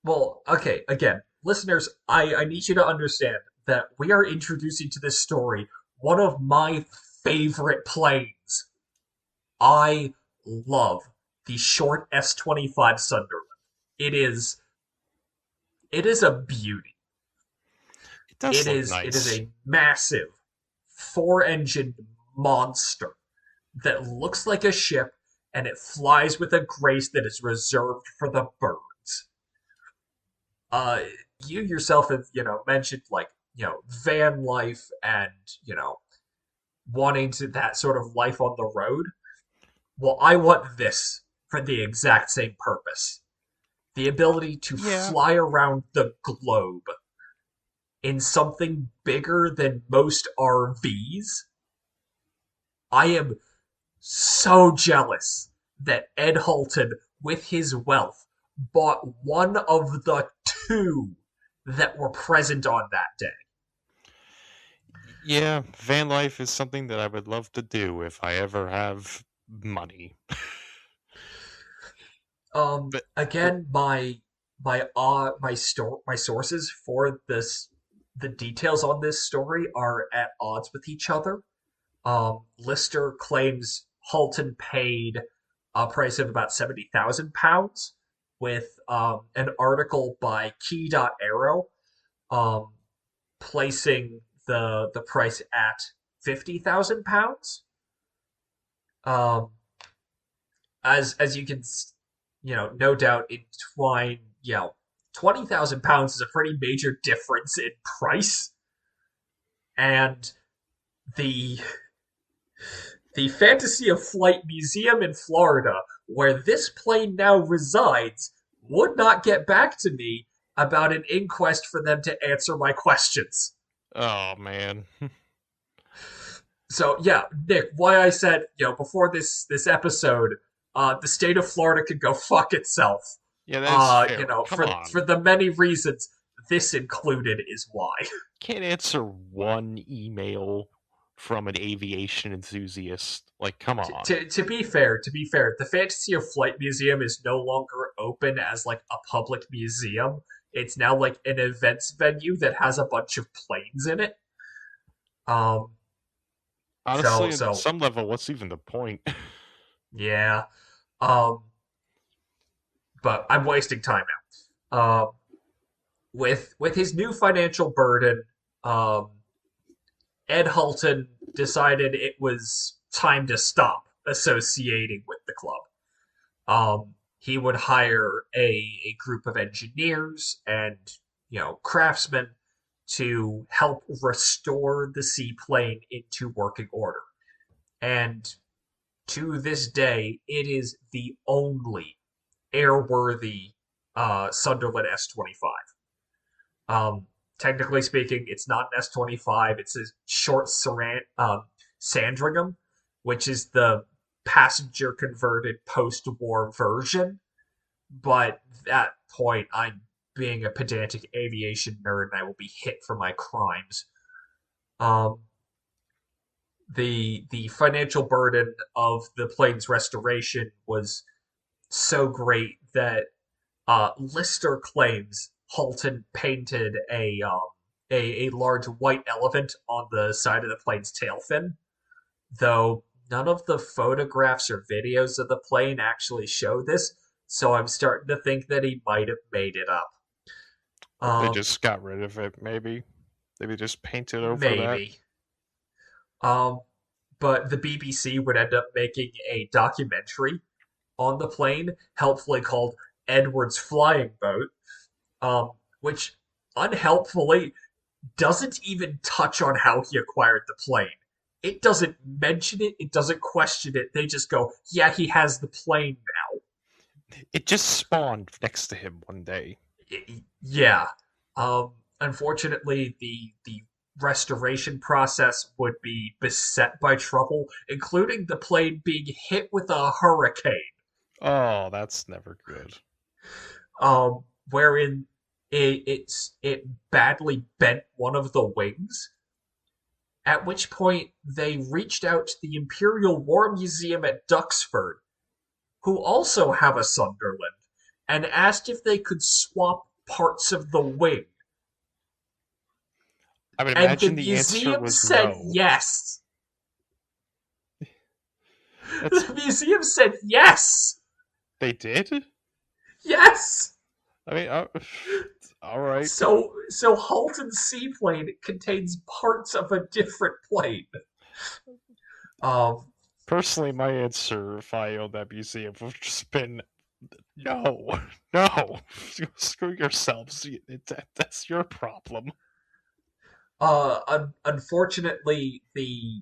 Well, okay, again, listeners, I need you to understand that we are introducing to this story one of my favorite planes. I love the short S-25 Sunderland. It is it is a beauty. It does look It is nice. a massive four-engined monster that looks like a ship, and it flies with a grace that is reserved for the birds. Uh, you yourself have mentioned like van life and wanting to that sort of life on the road. Well, I want this for the exact same purpose. The ability to Yeah, fly around the globe in something bigger than most RVs. I am so jealous that Ed Halton, with his wealth, bought one of the two that were present on that day. yeah, van life is something that I would love to do if I ever have money. But Again, my sources for this the details on this story are at odds with each other. Lister claims Halton paid a price of about £70,000, with an article by Key.Arrow um, placing the price at £50,000. Um, as you can no doubt entwine, £20,000 is a pretty major difference in price, and the The Fantasy of Flight Museum in Florida, where this plane now resides, would not get back to me about an inquest for them to answer my questions. Oh man. So yeah, Nick, why I said, before this episode, the state of Florida could go fuck itself. Yeah, that is fair. Come For on. the many reasons, this included is why. Can't answer one email from an aviation enthusiast. Like, come on. To be fair, the Fantasy of Flight Museum is no longer open as like a public museum. It's now like an events venue that has a bunch of planes in it. Um, so Honestly, at so some level, what's even the point? yeah. Um, but I'm wasting time now. With his new financial burden, um, Ed Hulton decided it was time to stop associating with the club. He would hire a group of engineers and craftsmen to help restore the seaplane into working order. And to this day, it is the only airworthy Sunderland S-25. Technically speaking, it's not an S-25. It's a short Sandringham, which is the passenger converted post-war version. But at that point, I'm being a pedantic aviation nerd, and I will be hit for my crimes. Um, the financial burden of the plane's restoration was so great that Lyster claims Halton painted a large white elephant on the side of the plane's tail fin, though none of the photographs or videos of the plane actually show this. So I'm starting to think that he might have made it up. Or they Um, just got rid of it, maybe. Maybe just painted over that. Maybe. Um, but the BBC would end up making a documentary on the plane, helpfully called Edward's Flying Boat, which unhelpfully doesn't even touch on how he acquired the plane. It doesn't mention it, it doesn't question it. They just go, yeah, he has the plane now. It just spawned next to him one day. Yeah. Unfortunately, the restoration process would be beset by trouble, including the plane being hit with a hurricane, Oh, that's never good. wherein it badly bent one of the wings. At which point they reached out to the Imperial War Museum at Duxford, who also have a Sunderland, and asked if they could swap parts of the wing. I would And the imagine the answer museum was said no. yes. That's The museum said yes. they did. Yes. I mean, all right. So Halton's seaplane contains parts of a different plane. Um, Personally, my answer if I owned that museum would have just been no, no. Screw yourselves. That's your problem. Unfortunately, the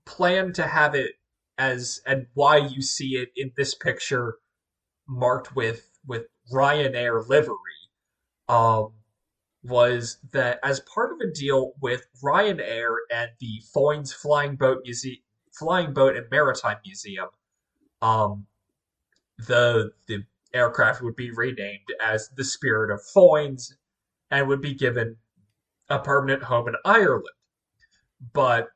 plan to have it as and why you see it in this picture marked with Ryanair livery, um, was that as part of a deal with Ryanair and the Foynes Flying Boat and Maritime Museum, um, the aircraft would be renamed as the Spirit of Foynes and would be given a permanent home in Ireland. But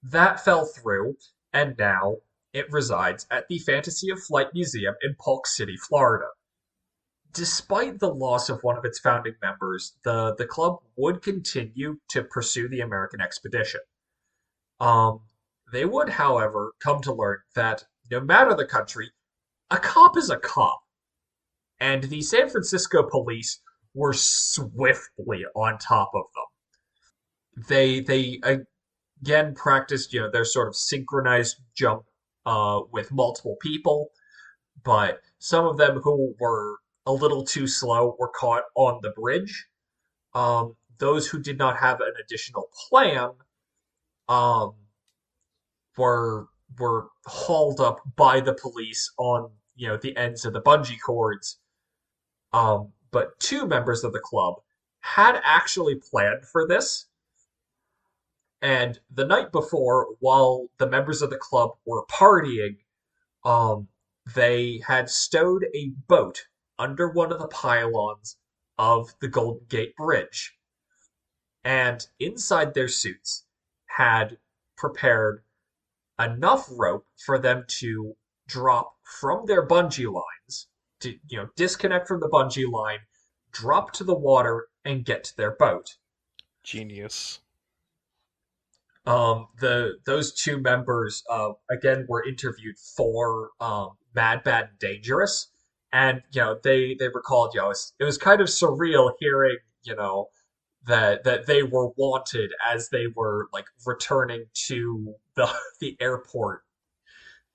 that fell through, and now it resides at the Fantasy of Flight Museum in Polk City, Florida. Despite the loss of one of its founding members, the club would continue to pursue the American expedition. Um, they would, however, come to learn that no matter the country, a cop is a cop, and the San Francisco police were swiftly on top of them. They again practiced, their sort of synchronized jump with multiple people, but some of them who were a little too slow were caught on the bridge. Those who did not have an additional plan um, were were hauled up by the police on the ends of the bungee cords. But two members of the club had actually planned for this, and the night before, while the members of the club were partying, um, they had stowed a boat under one of the pylons of the Golden Gate Bridge, and inside their suits had prepared enough rope for them to drop from their bungee lines, to disconnect from the bungee line, drop to the water, and get to their boat. Genius. The those two members again were interviewed for Mad Bad and Dangerous, and they recalled it was kind of surreal hearing that they were wanted as they were like returning to the airport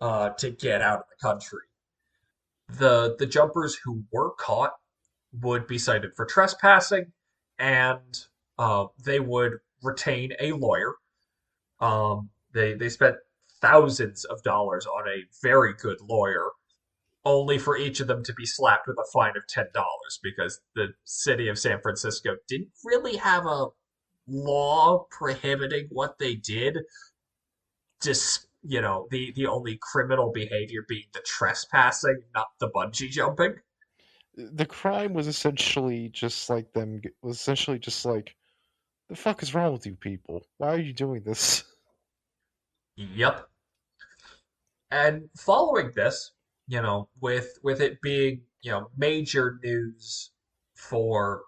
to get out of the country. The jumpers who were caught would be cited for trespassing, and they would retain a lawyer. They spent thousands of dollars on a very good lawyer, only for each of them to be slapped with a fine of $10 because the city of San Francisco didn't really have a law prohibiting what they did. Just the only criminal behavior being the trespassing, not the bungee jumping. The crime was essentially just like them. Was essentially just like, the fuck is wrong with you people? Why are you doing this? Yep. And following this, with it being major news for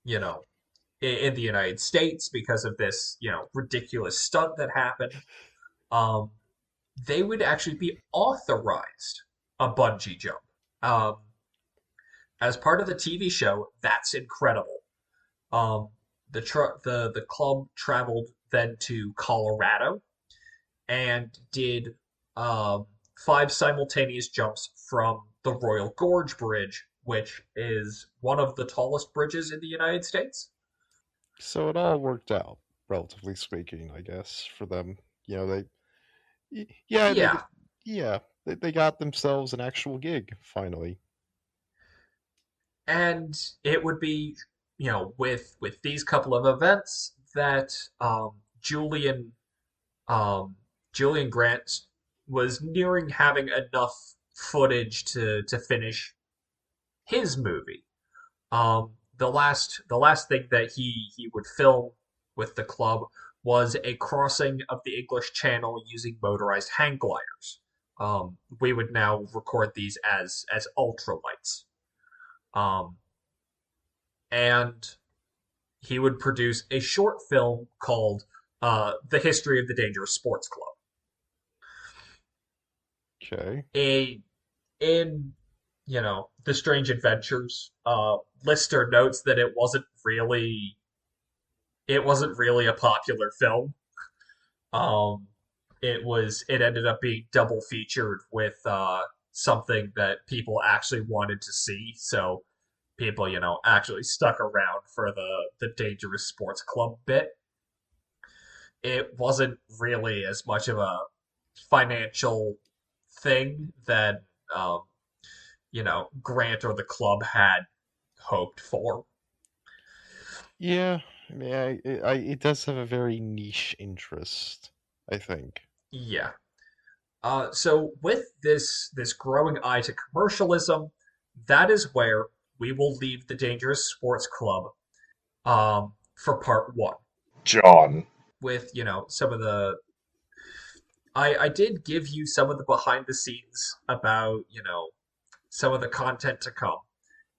in the United States because of this ridiculous stunt that happened, um, they would actually be authorized a bungee jump. Um, as part of the TV show, That's Incredible. Um, the club traveled then to Colorado and did um, five simultaneous jumps from the Royal Gorge Bridge, which is one of the tallest bridges in the United States. So it all worked out, relatively speaking, I guess, for them. You know, yeah, Yeah, they got themselves an actual gig finally. and it would be with these couple of events that um, Julian Grant was nearing having enough footage to finish his movie. The last thing that he would film with the club was a crossing of the English Channel using motorized hang gliders. We would now record these as ultralights. Um, and he would produce a short film called "The History of the Dangerous Sports Club." Okay. A in The Strange Adventures, Lyster notes that it wasn't really a popular film. Um, it ended up being double featured with something that people actually wanted to see. So people, actually stuck around for the Dangerous Sports Club bit. It wasn't really as much of a financial thing that um, Grant or the club had hoped for. Yeah, it does have a very niche interest, I think. Yeah. So with this growing eye to commercialism, that is where we will leave the Dangerous Sports Club for part one. John. With some of the I did give you some of the behind the scenes about some of the content to come.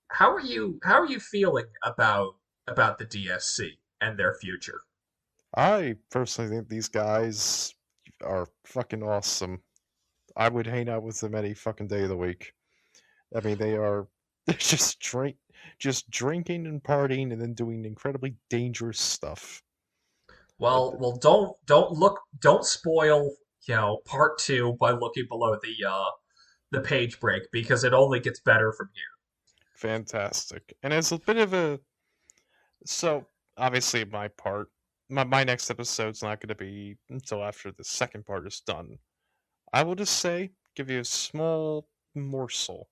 How are you feeling about the DSC and their future? I personally think these guys are fucking awesome. I would hang out with them any fucking day of the week. I mean, they're just drinking and partying and then doing incredibly dangerous stuff. Uh, Well, don't spoil part two by looking below the page break because it only gets better from here. Fantastic. And as a bit of a so obviously my part my next episode's not going to be until after the second part is done. I will just say, give you a small morsel.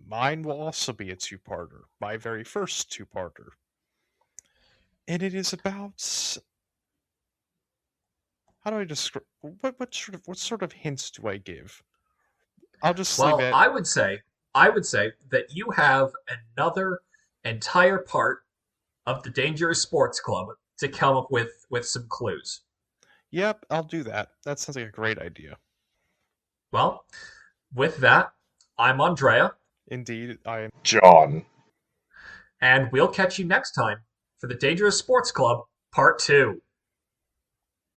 Mine will also be a two-parter, my very first two-parter. And it is about, how do I describe, what sort of hints do I give? I'll just leave Well, it. I would say that you have another entire part of the Dangerous Sports Club to come up with some clues. Yep, I'll do that. That sounds like a great idea. Well, with that, I'm Andrea, Indeed, I am. John. and we'll catch you next time for the Dangerous Sports Club Part 2.